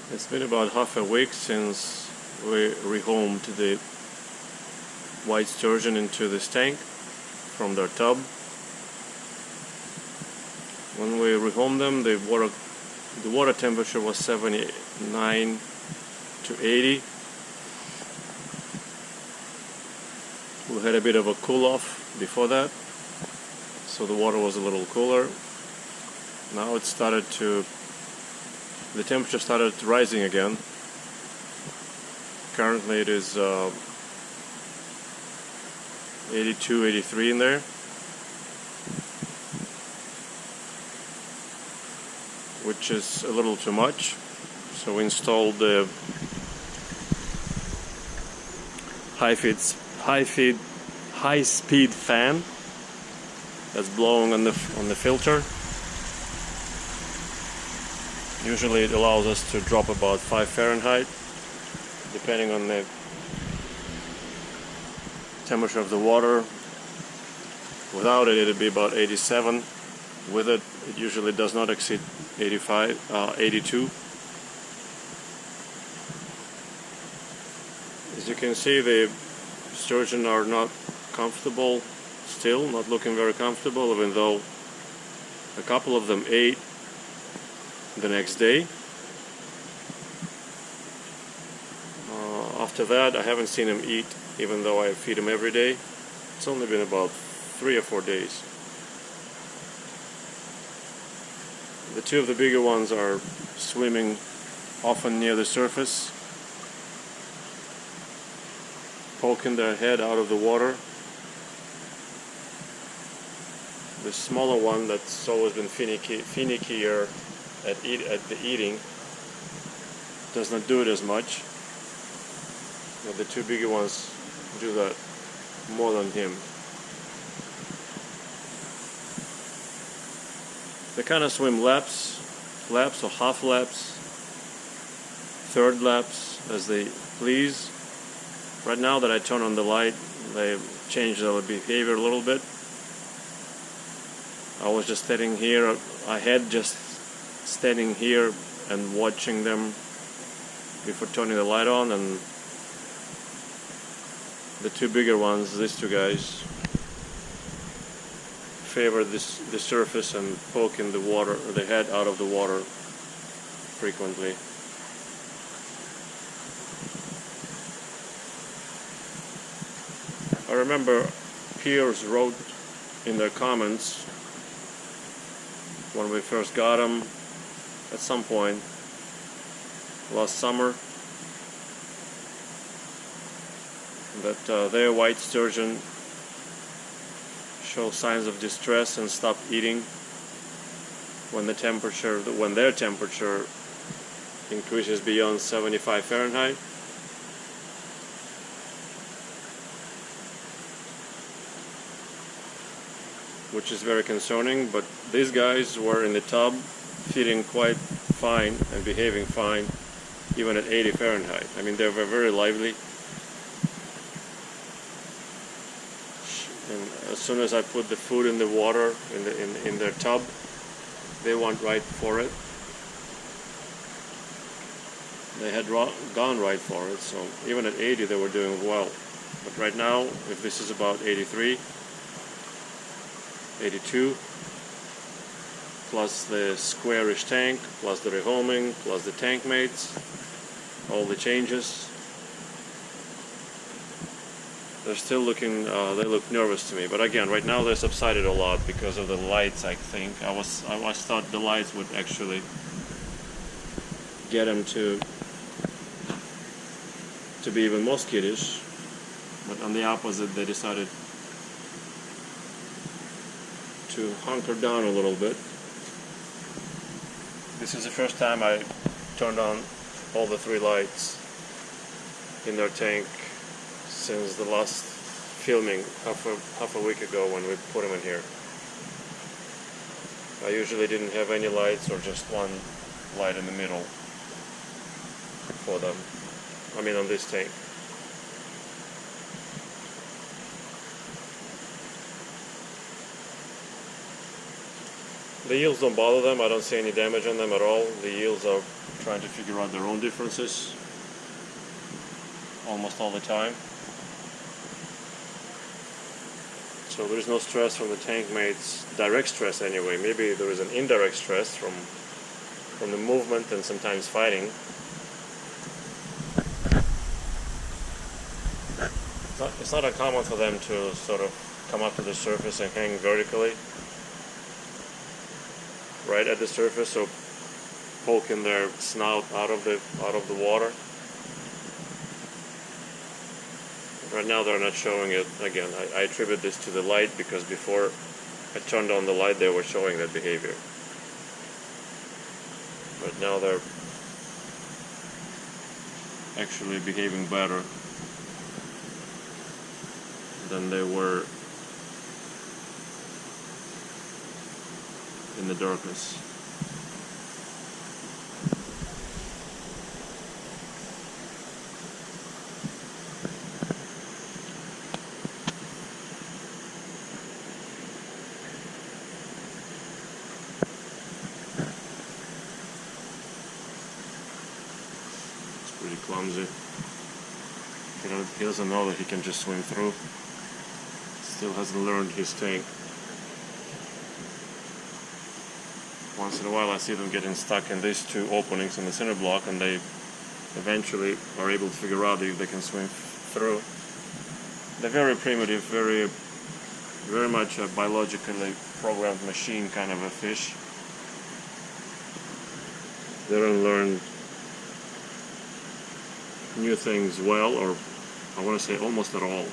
It's been about half a week since we rehomed the white sturgeon into this tank from their tub. When we rehomed them, the water temperature was 79 to 80. We had a bit of a cool off before that, so the water was a little cooler. Now the temperature started rising again. Currently it is 82, 83 in there, which is a little too much. So we installed the high-speed fan that's blowing on the filter. Usually it allows us to drop about 5 Fahrenheit, depending on the temperature of the water. Without it, it'd be about 87. With it, it usually does not exceed 82. As you can see, the sturgeon are not comfortable still, not looking very comfortable, even though a couple of them ate the next day. After that, I haven't seen him eat, even though I feed him every day. It's only been about 3 or 4 days. The two of the bigger ones are swimming often near the surface, poking their head out of the water. The smaller one that's always been finickier at the eating does not do it as much. But the two bigger ones do that more than him. They kind of swim laps or half laps, third laps as they please. Right now that I turn on the light, they change their behavior a little bit. I was just standing here, I had just standing here and watching them before turning the light on, and the two bigger ones, these two guys, favor the surface and poke in the water, or the head out of the water frequently. I remember peers wrote in their comments when we first got them at some point last summer that their white sturgeon show signs of distress and stop eating when their temperature increases beyond 75 Fahrenheit. Which is very concerning, but these guys were in the tub feeding quite fine and behaving fine even at 80 Fahrenheit. I mean, they were very lively. And as soon as I put the food in the water in their tub, they went right for it. They had gone right for it, so even at 80 they were doing well. But right now, if this is about 83, 82, plus the squarish tank, plus the rehoming, plus the tank mates, all the changes, they're still looking, they look nervous to me. But again, right now they subsided a lot because of the lights, I think. I thought the lights would actually get them to be even more skittish, but on the opposite, they decided to hunker down a little bit. This is the first time I turned on all the 3 lights in their tank since the last filming half a week ago when we put them in here. I usually didn't have any lights or just one light in the middle for them. I mean on this tank. The eels don't bother them. I don't see any damage on them at all. The eels are trying to figure out their own differences almost all the time. So there is no stress from the tank mates, direct stress anyway. Maybe there is an indirect stress from the movement and sometimes fighting. It's not uncommon for them to sort of come up to the surface and hang vertically right at the surface, so poking their snout out of the water. Right now they're not showing it. Again, I attribute this to the light, because before I turned on the light they were showing that behavior. But now they're actually behaving better than they were in the darkness. It's pretty clumsy. He doesn't know that he can just swim through. Still hasn't learned his tank. Once in a while I see them getting stuck in these two openings in the center block, and they eventually are able to figure out if they can swim through. They're very primitive, very much a biologically programmed machine kind of a fish. They don't learn new things well, or I want to say almost at all.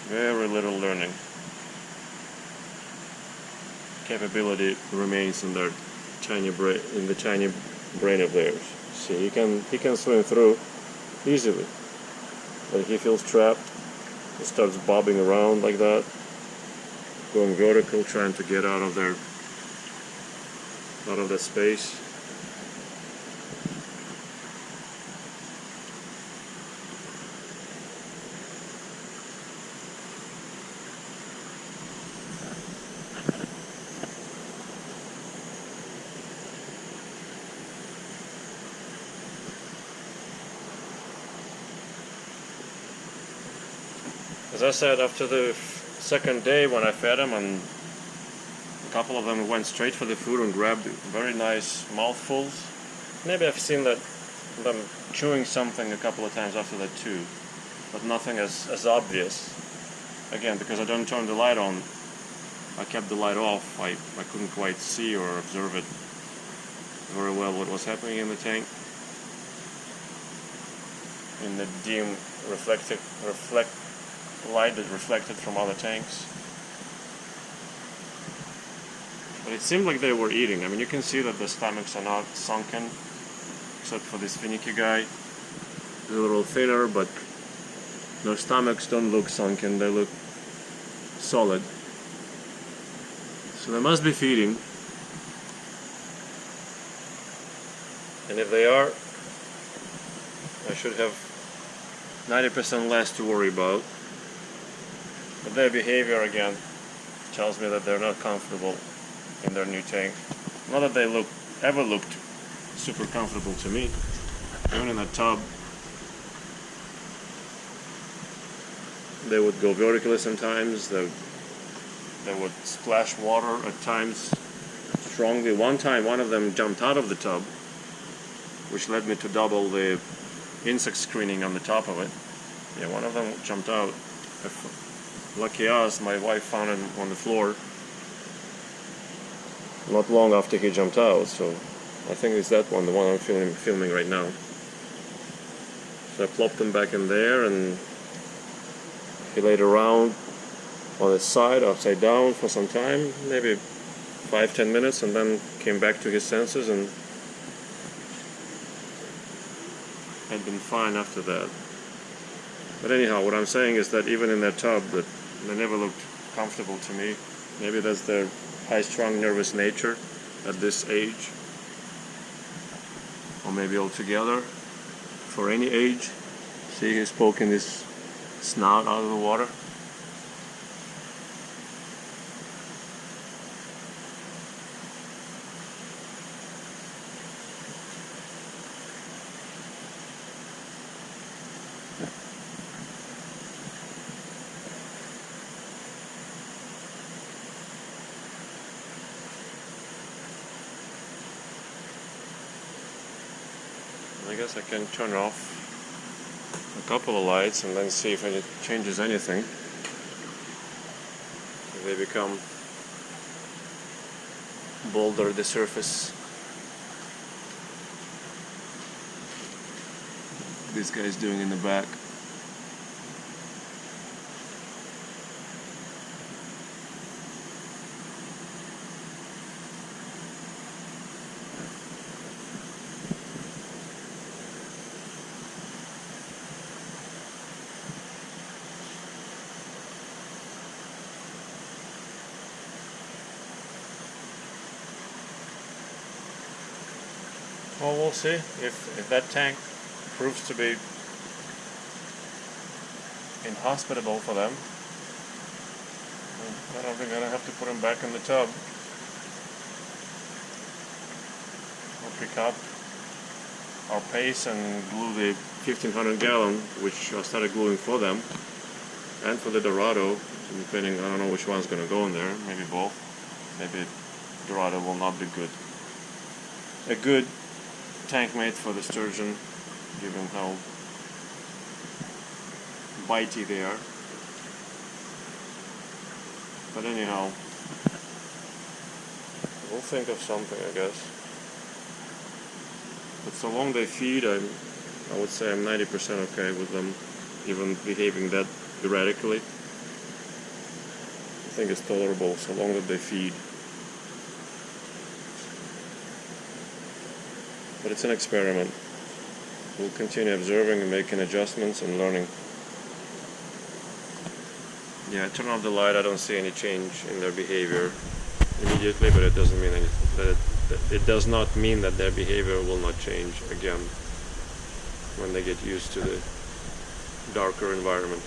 Very little learning capability remains in their tiny brain, in the tiny brain of theirs. See, he can swim through easily, but if he feels trapped, he starts bobbing around like that, going vertical, trying to get out of the space. As I said, after the second day when I fed them, and a couple of them went straight for the food and grabbed very nice mouthfuls. Maybe I've seen them chewing something a couple of times after that too, but nothing as obvious. Again, because I don't turn the light on, I kept the light off. I couldn't quite see or observe it very well what was happening in the tank. In the dim light that reflected from other tanks. But it seemed like they were eating. I mean, you can see that the stomachs are not sunken, except for this finicky guy. He's a little thinner, but their stomachs don't look sunken, they look solid. So they must be feeding. And if they are, I should have 90% less to worry about. But their behavior again tells me that they're not comfortable in their new tank. Not that they ever looked super comfortable to me. Even in the tub, they would go vertically sometimes. They would splash water at times strongly. One time, one of them jumped out of the tub, which led me to double the insect screening on the top of it. Yeah, one of them jumped out. Lucky us, my wife found him on the floor not long after he jumped out, so I think it's that one, the one I'm filming right now. So I plopped him back in there, and he laid around on his side, upside down for some time, maybe 5-10 minutes, and then came back to his senses and had been fine after that. But anyhow, what I'm saying is that even in that tub, that they never looked comfortable to me. Maybe that's their high-strung nervous nature at this age, or maybe altogether for any age. See, he's poking his snout out of the water. I guess I can turn off a couple of lights and then see if it changes anything. If they become bolder at the surface. This guy's doing in the back. Well, we'll see if that tank proves to be inhospitable for them. I don't think I'm gonna have to put them back in the tub. We'll pick up our paste and glue the 1500 gallon, which I started gluing for them, and for the Dorado, depending, I don't know which one's gonna go in there, maybe both. Maybe Dorado will not be good. A good tank mate for the sturgeon, given how bitey they are. But anyhow, we'll think of something, I guess. But so long they feed, I would say I'm 90% okay with them even behaving that erratically. I think it's tolerable so long that they feed. But it's an experiment. We'll continue observing and making adjustments and learning. Yeah, I turn off the light, I don't see any change in their behavior immediately, but it doesn't mean it does not mean that their behavior will not change again when they get used to the darker environment.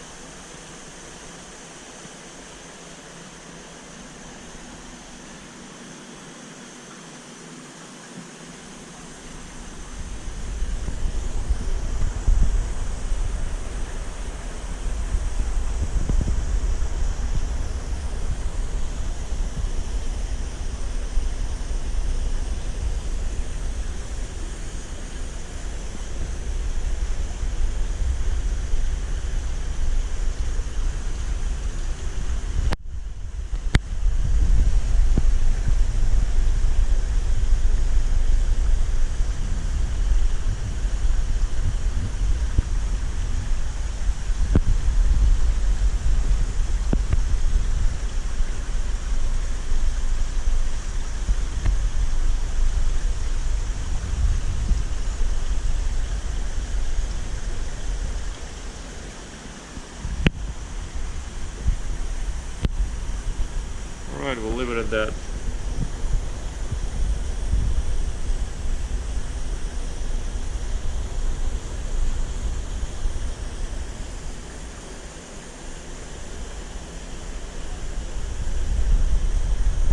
Alright, we'll leave it at that.